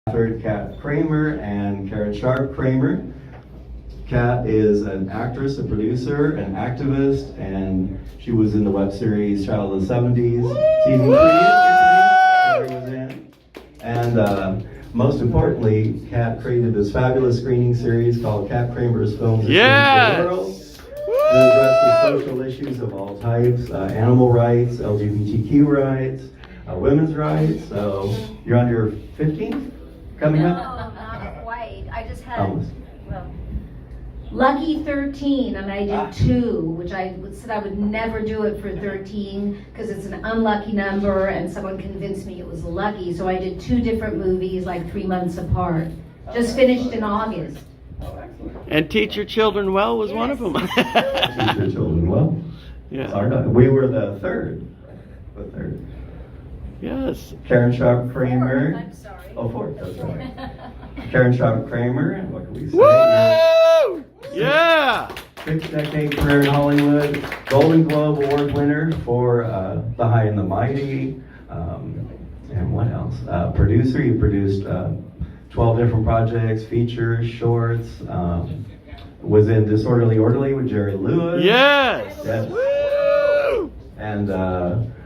Kat Kramer and Karen Sharpe Kramer. Kat is an actress, a producer, an activist, and she was in the web series Child of the 70s, season 3, Carrie was in. And most importantly, Kat created this fabulous screening series called Kat Kramer's Films Yes! The World. It addresses social issues of all types, animal rights, LGBTQ rights, women's rights. So you're on your 15th coming up? No, not quite. I just had, Almost. well, lucky 13, and I did 2, which I said I would never do it for 13 because it's an unlucky number, and someone convinced me it was lucky. So I did 2 different movies, like 3 months apart. Just finished in August. And Teach Your Children Well was one of them. Teach Your Children Well. Yeah. We were the third. The third. Yes. Karen Sharpe Kramer. I'm sorry. Oh, fourth, that's right. Karen Sharpe Kramer, and what can we say? Woo! Yeah! 6-decade career in Hollywood, Golden Globe Award winner for The High and the Mighty, and what else? Producer, you produced 12 different projects, features, shorts, was in Disorderly Orderly with Jerry Lewis. Yes! Yes. Woo! And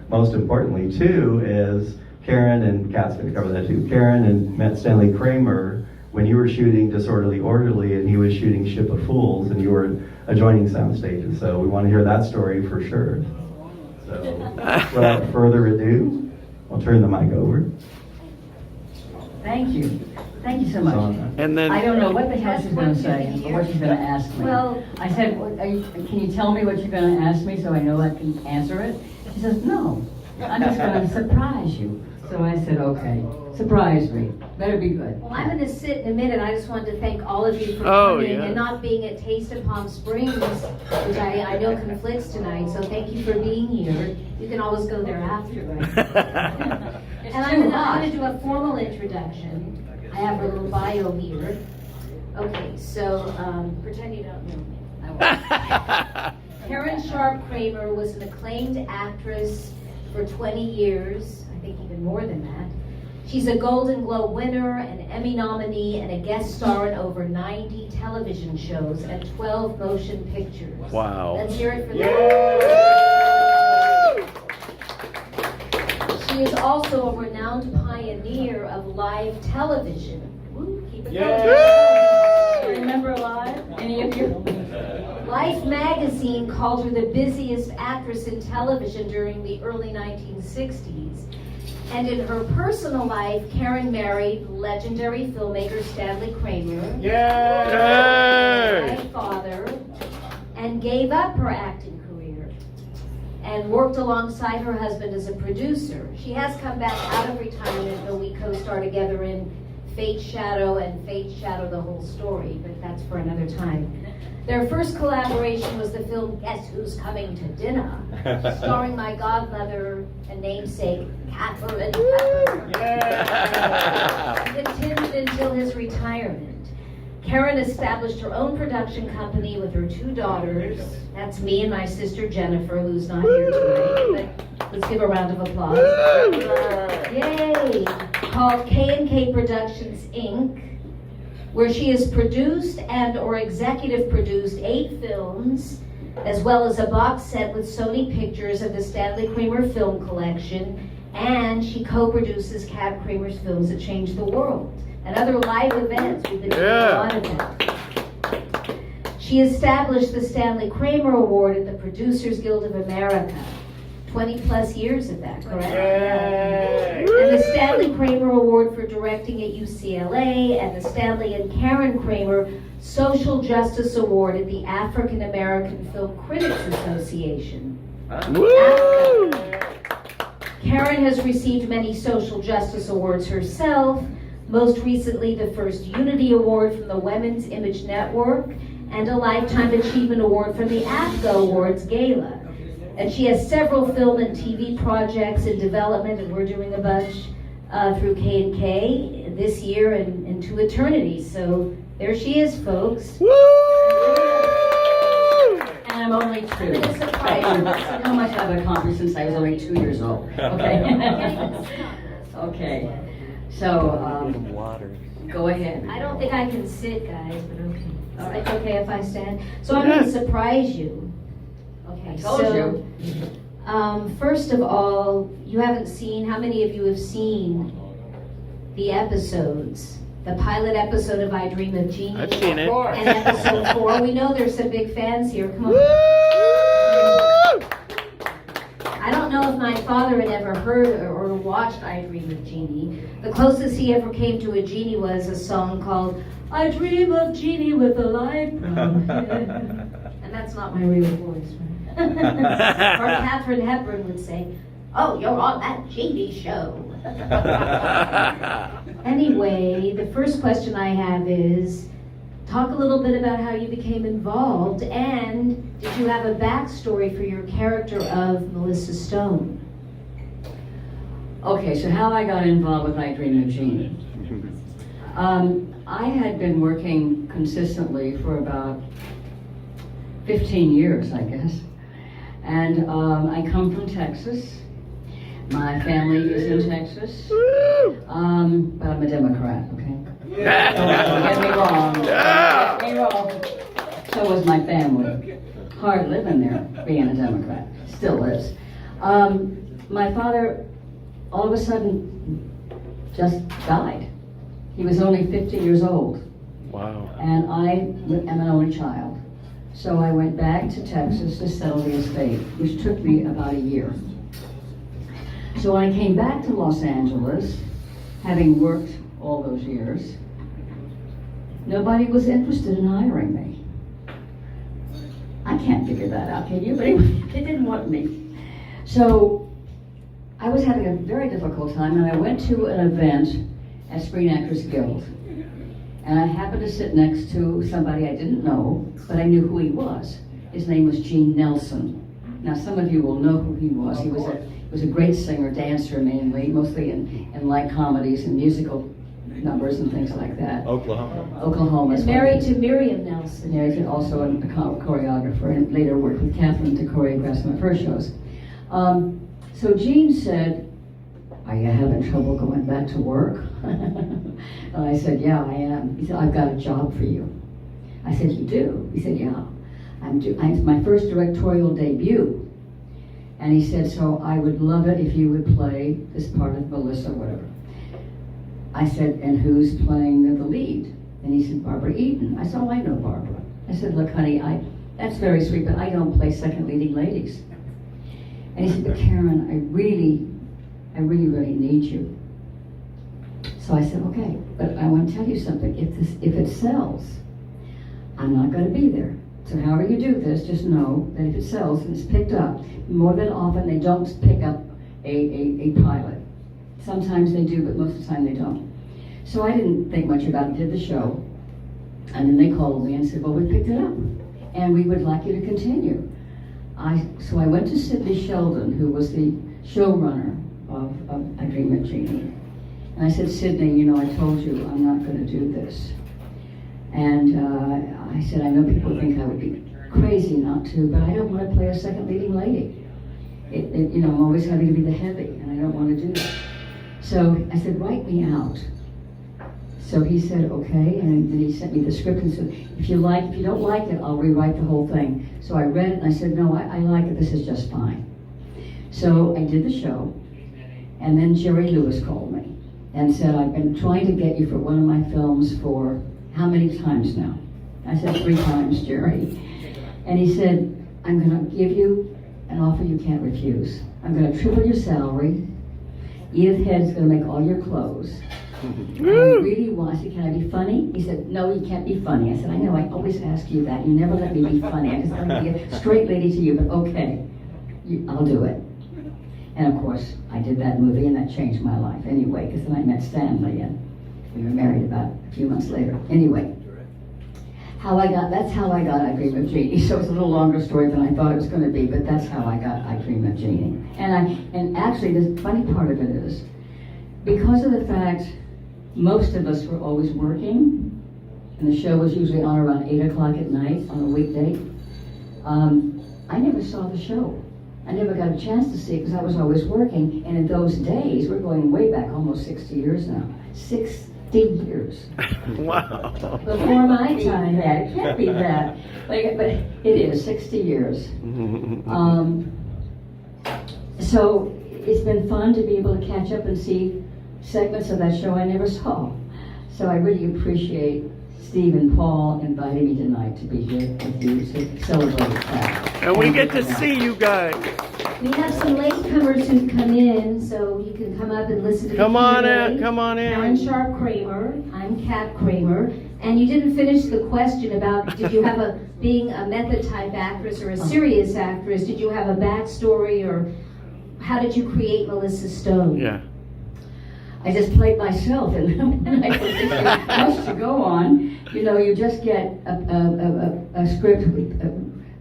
most importantly, too, is Karen, and Kat's going to cover that too, Karen and met Stanley Kramer when you were shooting Disorderly Orderly and he was shooting Ship of Fools and you were adjoining sound stages. So we want to hear that story for sure. So without further ado, I'll turn the mic over. Thank you. Thank you so much. And then I don't know what the hell she's going to say or what she's going to ask me. Well, I said, can you tell me what you're going to ask me so I know I can answer it? She says, no, I'm just going to surprise you. So I said, okay, surprise me. Better be good. well, I'm going to sit in a minute. I just wanted to thank all of you for Oh, coming yeah. and not being at Taste of Palm Springs, which I know conflicts tonight. So thank you for being here. You can always go there after, right? It's And too I'm hot. going to do a formal introduction. I have a little bio here. Okay, so pretend you don't know me. I won't. Karen Sharpe Kramer was an acclaimed actress for 20 years, I think even more than that. She's a Golden Globe winner, an Emmy nominee, and a guest star in over 90 television shows and 12 motion pictures. Wow. Let's hear it for that. She is also a renowned pioneer of live television. Woo, keep it going. Remember Live? Any of you? Life magazine called her the busiest actress in television during the early 1960s. And in her personal life, Karen married legendary filmmaker Stanley Kramer, Yay! my father, and gave up her acting career and worked alongside her husband as a producer. She has come back out of retirement, though we co-star together in Fate's Shadow and Fate's Shadow, the whole story, but that's for another time. Their first collaboration was the film Guess Who's Coming to Dinner, starring my godmother and namesake, Katharine. Continued until his retirement. Karen established her own production company with her 2 daughters. That's me and my sister Jennifer, who's not here tonight, but let's give a round of applause. Yay! Called K&K Productions, Inc., where she has produced and or executive produced 8 films, as well as a box set with Sony Pictures of the Stanley Kramer Film Collection, and she co-produces Kat Kramer's films that changed the world, and other live events. We've been doing a lot of them. She established the Stanley Kramer Award at the Producers Guild of America. 20 plus years of that, correct? Yay! And the Stanley Kramer Award for directing at UCLA, and the Stanley and Karen Kramer Social Justice Award at the African American Film Critics Association. Woo! Karen has received many social justice awards herself, most recently the first Unity Award from the Women's Image Network, and a Lifetime Achievement Award from the AFCA Awards Gala. And she has several film and TV projects in development, and we're doing a bunch through K&K this year and into eternity. So there she is, folks. Woo! And I'm only 2. I'm gonna surprise you. How much I've accomplished since I was only 2 years old. Okay. Okay. So, Water. go ahead. I don't think I can sit, guys, but okay. All right, okay if I stand. So I'm going to surprise you. Okay, I told you. First of all, you haven't seen, how many of you have seen the episodes? The pilot episode of I Dream of Jeannie. I've seen it. And episode 4. We know there's some big fans here. Come on. I don't know if my father had ever heard or watched I Dream of Jeannie. The closest he ever came to a genie was a song called I Dream of Jeannie with a light brown head. And that's not my real voice, right? Or Katharine Hepburn would say, oh, you're on that Jeannie show. Anyway, the first question I have is, talk a little bit about how you became involved, and did you have a backstory for your character of Melissa Stone? Okay, so how I got involved with I Dream of Jeannie. I had been working consistently for about 15 years, I guess. And I come from Texas. My family is in Texas. But I'm a Democrat, okay? Don't get me wrong. Don't get me wrong. So was my family. Hard living there, being a Democrat. Still is. My father, all of a sudden, just died. He was only 50 years old. Wow. And I am an only child. So I went back to Texas to settle the estate, which took me about a year. So when I came back to Los Angeles, having worked all those years, nobody was interested in hiring me. I can't figure that out, can you? But anyway, they didn't want me. So I was having a very difficult time, and I went to an event at Screen Actors Guild. And I happened to sit next to somebody I didn't know, but I knew who he was. His name was Gene Nelson. Now some of you will know who he was. He was a great singer, dancer mainly, mostly in light comedies and musical numbers and things like that. Oklahoma. And married to Miriam Nelson. Married to also a choreographer, and later worked with Katharine to choreograph some of her shows. So Gene said, are you having trouble going back to work? And I said, yeah, I am. He said, I've got a job for you. I said, you do? He said, yeah. It's my first directorial debut. And he said, so I would love it if you would play this part of Melissa, whatever. I said, and who's playing the lead? And he said, Barbara Eden. I said, oh, I know Barbara. I said, look, honey, that's very sweet, but I don't play second leading ladies. And he said, but Karen, I really need you. So I said, okay, but I want to tell you something. If it sells, I'm not going to be there. So however you do this, just know that if it sells and it's picked up, more than often they don't pick up a pilot. Sometimes they do, but most of the time they don't. So I didn't think much about it, did the show. And then they called me and said, well, we picked it up, and we would like you to continue. So I went to Sidney Sheldon, who was the showrunner of I Dream of Jeannie. And I said, Sidney, you know, I told you I'm not going to do this. And I said, I know people think I would be crazy not to, but I don't want to play a second leading lady. You know, I'm always having to be the heavy, and I don't want to do that. So I said, write me out. So he said, okay, and then he sent me the script and said, if you don't like it, I'll rewrite the whole thing. So I read it and I said, no, I like it, this is just fine. So I did the show, and then Jerry Lewis called me and said, I've been trying to get you for one of my films for how many times now? I said 3 times, Jerry. And he said, I'm going to give you an offer you can't refuse. I'm going to triple your salary. Edith Head's going to make all your clothes. I really want, I said, can I be funny? He said, no, you can't be funny. I said, I know, I always ask you that. You never let me be funny. I just want to be a straight lady to you, but okay, I'll do it. And of course, I did that movie, and that changed my life anyway, because then I met Stanley, and we were married about a few months later. Anyway, that's how I got I Dream of Jeannie. So it's a little longer story than I thought it was going to be, but that's how I got I Dream of Jeannie. And actually, the funny part of it is, because of the fact most of us were always working, and the show was usually on around 8 o'clock at night on a weekday, I never saw the show. I never got a chance to see it because I was always working, and in those days, we're going way back, almost 60 years now, 60 years. Wow. Before my time, yeah, it can't be that. But it is 60 years. So it's been fun to be able to catch up and see segments of that show I never saw. So I really appreciate Steve and Paul inviting me tonight to be here with you to celebrate that. And we get to see you guys. We have some latecomers who've come in, so you can come up and listen to Come the on Q&A. in, come on Karen in. Sharpe Kramer. I'm Kat Kramer. And you didn't finish the question about did you have being a method type actress or a serious actress, did you have a backstory or how did you create Melissa Stone? Yeah. I just played myself, and I think there's much to go on. You know, you just get a script,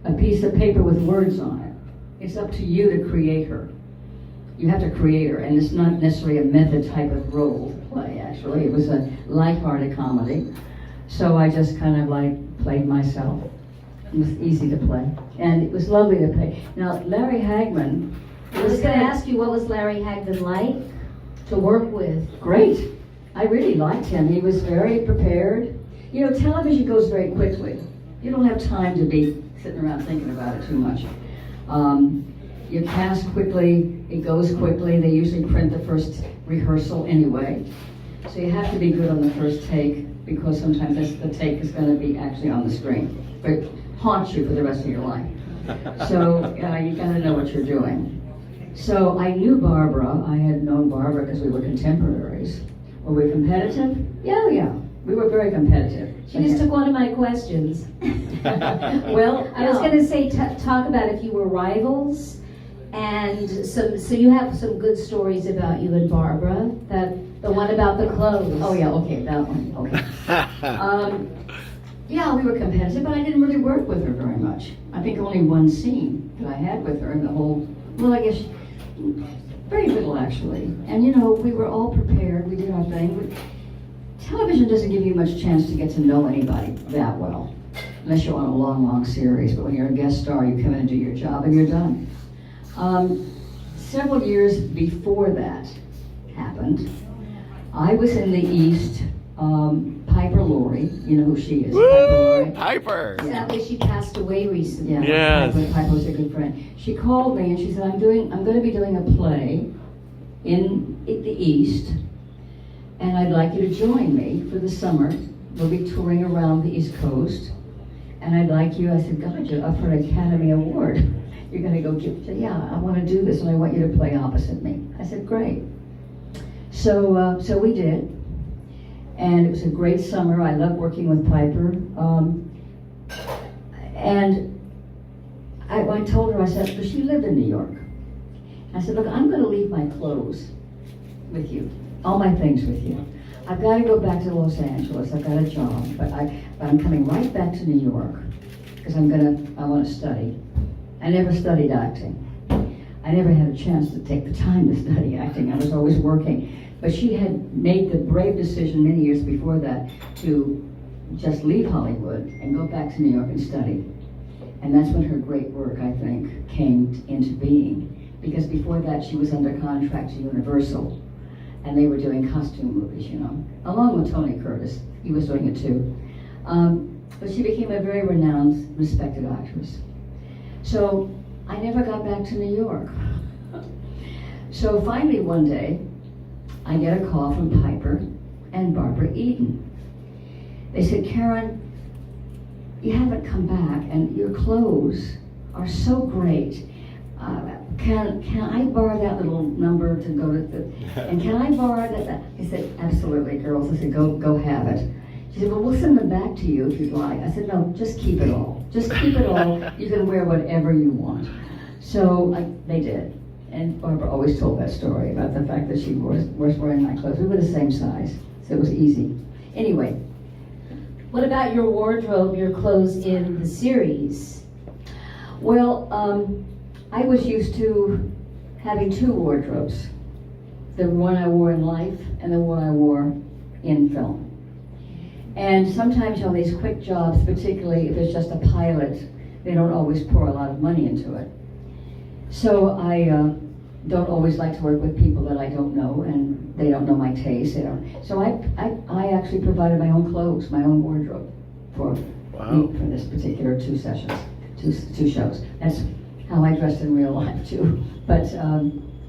a piece of paper with words on it. It's up to you to create her. You have to create her, and it's not necessarily a method type of role to play, actually. It was a lighthearted comedy. So I just kind of like played myself. It was easy to play, and it was lovely to play. Now, Larry Hagman. I was going to ask you, what was Larry Hagman like to work with? Great. I really liked him. He was very prepared. You know, television goes very quickly. You don't have time to be sitting around thinking about it too much. You cast quickly, it goes quickly. They usually print the first rehearsal anyway. So you have to be good on the first take because sometimes the take is going to be actually on the screen. But haunt you for the rest of your life. So you got to know what you're doing. So I knew Barbara. I had known Barbara because we were contemporaries. Were we competitive? Yeah. We were very competitive. She just took one of my questions. Well, I was going to say, talk about if you were rivals, and so you have some good stories about you and Barbara. The one about the clothes. Oh yeah, okay, that one. Okay. Yeah, we were competitive, but I didn't really work with her very much. I think only one scene that I had with her in the whole. Well, I guess very little actually. And you know, we were all prepared. We did our thing. Television doesn't give you much chance to get to know anybody that well, unless you're on a long series. But when you're a guest star, you come in and do your job and you're done. Several years before that happened, I was in the East. Piper Laurie, you know who she is. Woo! Piper. Sadly, she passed away recently. Yeah, Yes. Piper was a good friend. She called me and she said, I'm going to be doing a play in the East, and I'd like you to join me for the summer. We'll be touring around the East Coast, and I'd like you. I said, God, you're up for an Academy Award. You're going to go give. She said, yeah, I want to do this, and I want you to play opposite me. I said, great. So we did. And it was a great summer. I loved working with Piper. And I told her, I said, but she lived in New York. I said, look, I'm going to leave my clothes with you, all my things with you. I've got to go back to Los Angeles. I've got a job, but I'm coming right back to New York because I want to study. I never studied acting. I never had a chance to take the time to study acting. I was always working. But she had made the brave decision many years before that to just leave Hollywood and go back to New York and study. And that's when her great work, I think, came into being. Because before that, she was under contract to Universal. And they were doing costume movies, you know, along with Tony Curtis. He was doing it too. But she became a very renowned, respected actress. So I never got back to New York. So finally one day, I get a call from Piper and Barbara Eden. They said, Karen, you haven't come back and your clothes are so great. Can I borrow that little number to go to the, and can I borrow that? I said, absolutely, girls. I said, go have it. She said, well, we'll send them back to you if you'd like. I said, no, just keep it all. Just keep it all. You can wear whatever you want. So they did. And Barbara always told that story about the fact that she was wearing my clothes. We were the same size, so it was easy. Anyway. What about your wardrobe, your clothes in the series? Well, I was used to having two wardrobes. The one I wore in life and the one I wore in film. And sometimes on these quick jobs, particularly if it's just a pilot, they don't always pour a lot of money into it. So I don't always like to work with people that I don't know, and they don't know my taste. They don't. So I actually provided my own clothes, my own wardrobe for for this particular two sessions, two shows. That's how I dressed in real life too. But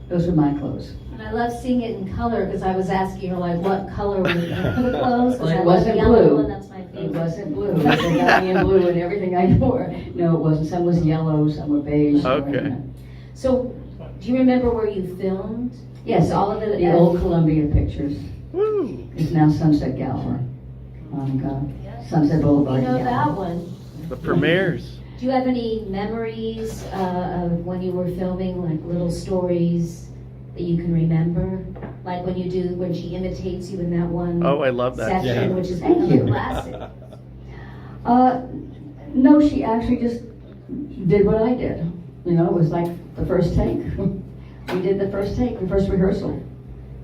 those were my clothes. And I love seeing it in color because I was asking her like what color was the clothes. Well, it wasn't blue. And that's my favorite. It wasn't blue. They got me in blue and everything I wore. No, it wasn't. Some was yellow, some were beige. Okay. So, do you remember where you filmed? Yes, all of it. The old Columbia Pictures. Woo. It's now Sunset Gallery on Sunset Boulevard. You know Gallery. that one. The premieres. Do you have any memories of when you were filming, like little stories that you can remember? Like when she imitates you in that one Oh, I love that. session, Yeah. which is Thank kind of you. a classic. No, she actually just did what I did. You know, it was like the first take. We did the first take, the first rehearsal.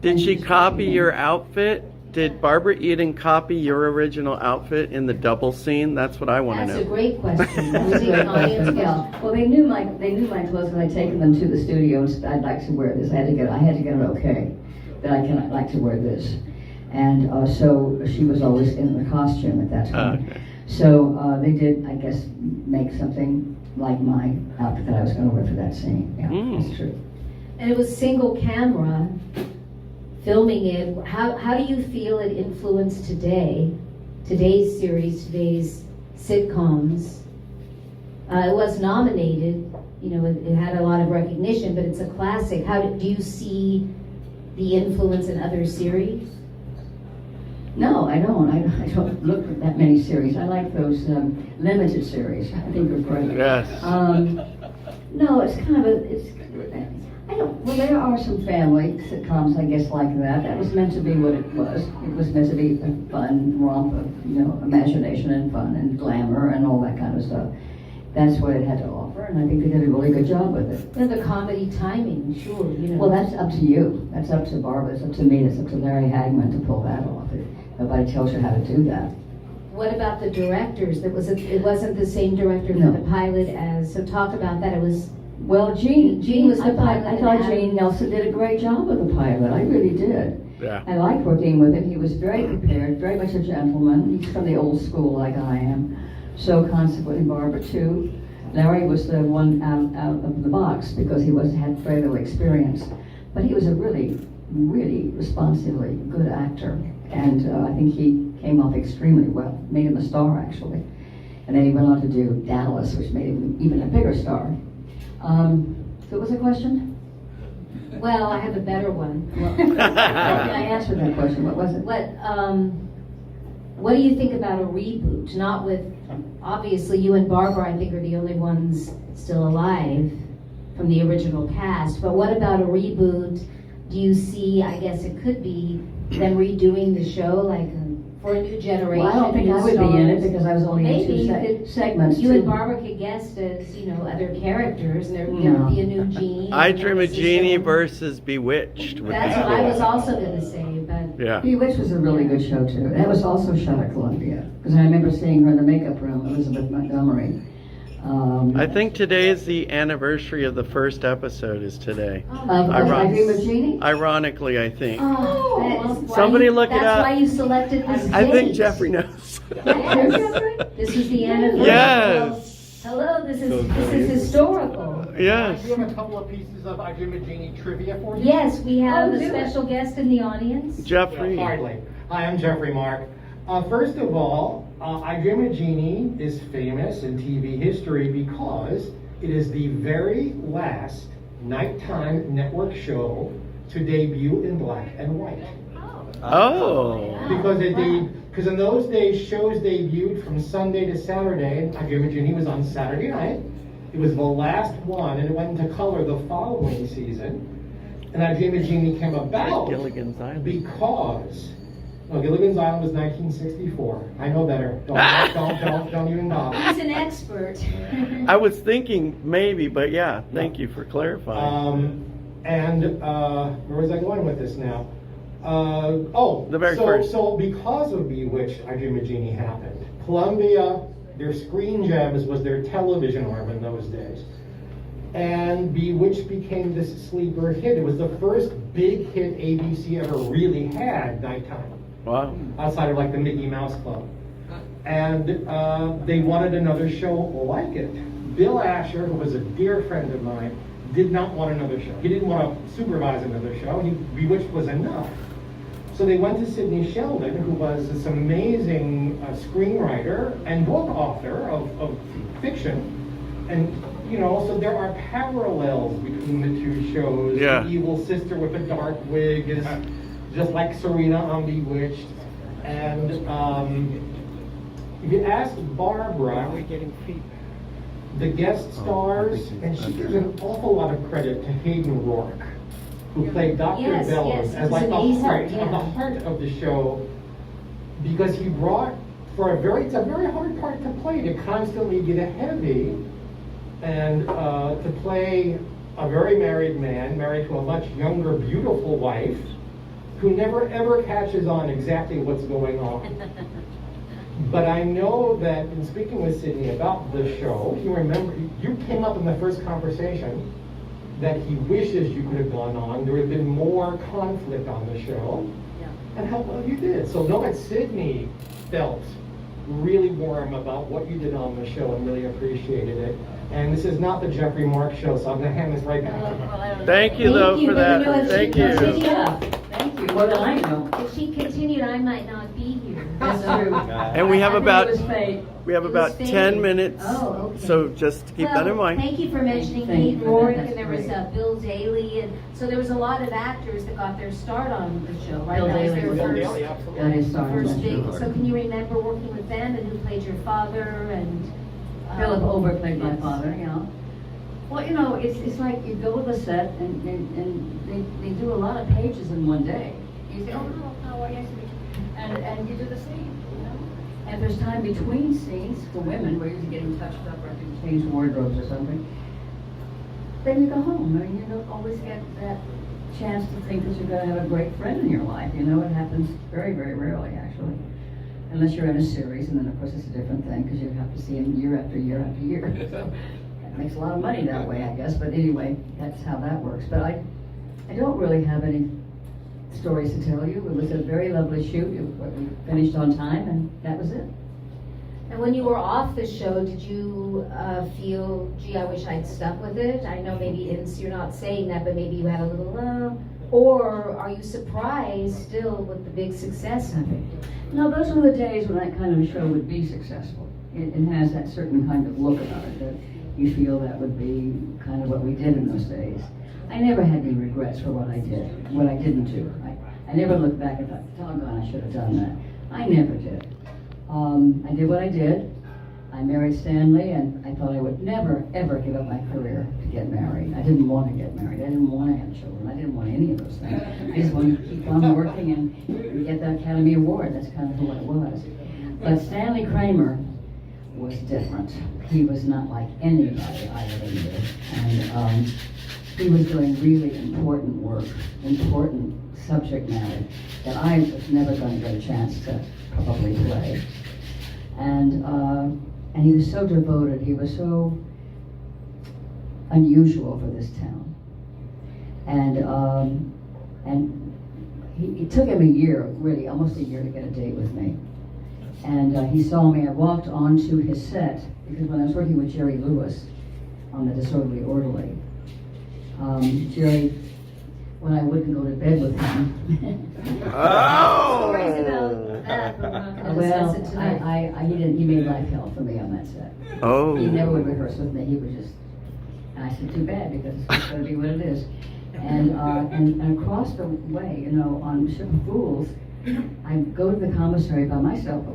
Did she copy your outfit? Did Barbara Eden copy your original outfit in the double scene? That's what I want to That's a know. great question. That was an audience question. Yeah. Well, they knew my clothes when I'd taken them to the studio and said, I'd like to wear this. I had to get it okay that I'd like to wear this. And so she was always in the costume at that time. Okay. So they did, I guess, make something like my outfit that I was going to wear for that scene. Yeah, that's true. And it was single camera filming it. How do you feel it influenced today's series, today's sitcoms? It was nominated, you know, it had a lot of recognition, but it's a classic. Do you see the influence in other series? No, I don't. I don't look at that many series. I like those limited series. I think they're great. Yes. No, it's kind of I don't. Well, there are some family sitcoms, I guess, like that. That was meant to be what it was. It was meant to be a fun romp of, you know, imagination and fun and glamour and all that kind of stuff. That's what it had to offer, and I think they did a really good job with it. And the comedy timing, sure, you know. Well, that's up to you. That's up to Barbara. It's up to me. It's up to Larry Hagman to pull that off. Nobody tells you how to do that. What about the directors? It wasn't the same director No. for the pilot as. So talk about that. It was. Well, Jean was the pilot. I thought and Gene Nelson did a great job with the pilot. I really did. Yeah. I liked working with him. He was very prepared, very much a gentleman. He's from the old school like I am. So consequently, Barbara too. Larry was the one out of the box because he had very little experience. But he was a really, really responsively good actor. And I think he came off extremely well. Made him a star, actually. And then he went on to do Dallas, which made him even a bigger star. So what was the question? Well, I have a better one. I answered that question. What was it? What do you think about a reboot? Not with, obviously, you and Barbara, I think, are the only ones still alive from the original cast. But what about a reboot? Do you see, I guess it could be them redoing the show, like for a new generation? Well, I don't think I would be in it because I was only Maybe in two segments. You and Barbara could guest as, you know, other characters, and there would be a new Jeannie. I Dream of Jeannie versus Bewitched. Would That's be what I cool. was also going to say, but Yeah. Bewitched was a really good show too. That was also shot at Columbia because I remember seeing her in the makeup room, Elizabeth Montgomery. I think today is the anniversary of the first episode is today. Of I Dream of Jeannie? Ironically, I think. oh, that is why Somebody you- look it that's up. why you selected this I think date. Jeffrey knows. Yes. This is the anniversary. Yes. Hello, this is historical. Yes. We have a couple of pieces of I Dream of Jeannie trivia for you. Yes, we have Oh, a do it. special guest in the audience. Jeffrey. Hardly. Hi, I'm Jeffrey Mark. First of all, I Dream of Jeannie is famous in TV history because it is the very last nighttime network show to debut in black and white. Oh. Because in those days, shows debuted from Sunday to Saturday. I Dream of Jeannie was on Saturday night. It was the last one, and it went into color the following season. And I Dream of Jeannie came about Gilligan's Island. because Gilligan's Island was 1964. I know better. Don't even bother. He's an expert. I was thinking maybe, but yeah, thank you for clarifying. Where was I going with this now? The very first. So because of Bewitched, I Dream of Jeannie happened. Columbia, their Screen Gems was their television arm in those days. And Bewitched became this sleeper hit. It was the first big hit ABC ever really had nighttime, Wow. outside of like the Mickey Mouse Club. And they wanted another show like it. Bill Asher, who was a dear friend of mine, did not want another show. He didn't want to supervise another show. Bewitched was enough. So they went to Sidney Sheldon, who was this amazing screenwriter and book author of fiction. And, you know, so there are parallels between the two shows. Yeah. The evil sister with the dark wig is just like Serena on Bewitched. And if you ask Barbara, Getting feedback. the guest stars, and she gives an awful lot of credit to Hayden Rourke, who played Dr. Yes, Bellows yes, as he like was the heart, amazing, of the yeah. heart of the show, because he brought it's a very hard part to play, to constantly be the heavy and to play a very married man, married to a much younger, beautiful wife, who never ever catches on exactly what's going on. But I know that in speaking with Sidney about the show, you came up in the first conversation that he wishes you could have gone on. There would have been more conflict on the show. Yeah. And how well you did. So know that Sidney felt really warm about what you did on the show and really appreciated it. And this is not the Jeffrey Mark show, so I'm going to hand this right back to you. Thank you, though, for but you know, that. if Thank she you. continued- Yeah, thank you. What do I know? If she continued, I might not be here. That's true. And we have I think about it was fate. we have It about was 10 fate. minutes. Oh, okay. So just keep that in mind. Thank you for mentioning Thank you Kate for that. Rourke, That's and there was great. Bill Daly, and so there was a lot of actors that got their start on the show, right? Bill That was Daly their was first, Got his start on first that big. show. So can you remember working with them, and who played your father, and? Philip Ober played my yes. father, you know. Well, you know, it's like you go to the set and they do a lot of pages in one day. You say, oh, no, how are you? And you do the scene, you know. And there's time between scenes for women where you're getting touched up or to change wardrobes or something. Then you go home. I mean, you don't always get that chance to think that you're going to have a great friend in your life. You know, it happens very, very rarely, actually. Unless you're in a series, and then of course it's a different thing because you have to see him year after year after year. So that makes a lot of money that way, I guess. But anyway, that's how that works. But I don't really have any stories to tell you. It was a very lovely shoot. We finished on time, and that was it. And when you were off the show, did you feel, gee, I wish I'd stuck with it? I know maybe you're not saying that, but maybe you had a little, or are you surprised still with the big success of it? No, those were the days when that kind of a show would be successful. It has that certain kind of look about it that you feel that would be kind of what we did in those days. I never had any regrets for what I did, what I didn't do. I never looked back and thought, doggone, I should have done that. I never did. I did what I did. I married Stanley, and I thought I would never, ever give up my career to get married. I didn't want to get married. I didn't want to have children. I didn't want any of those things. I just wanted to keep on working and get that Academy Award. That's kind of who I was. But Stanley Kramer was different. He was not like anybody I ever knew. And he was doing really important work, important subject matter that I was never going to get a chance to probably play. And he was so devoted. He was so unusual for this town. And it took him a year, really, almost a year to get a date with me. And he saw me. I walked onto his set because when I was working with Jerry Lewis on The Disorderly Orderly, Jerry, when I wouldn't go to bed with him. Stories about that, but we're not going to Well, discuss it tonight. he made life hell for me on that set. Oh. He never would rehearse with me. He would just, and I said, too bad, because it's going to be what it is. And across the way, you know, on Ship of Fools, I go to the commissary by myself.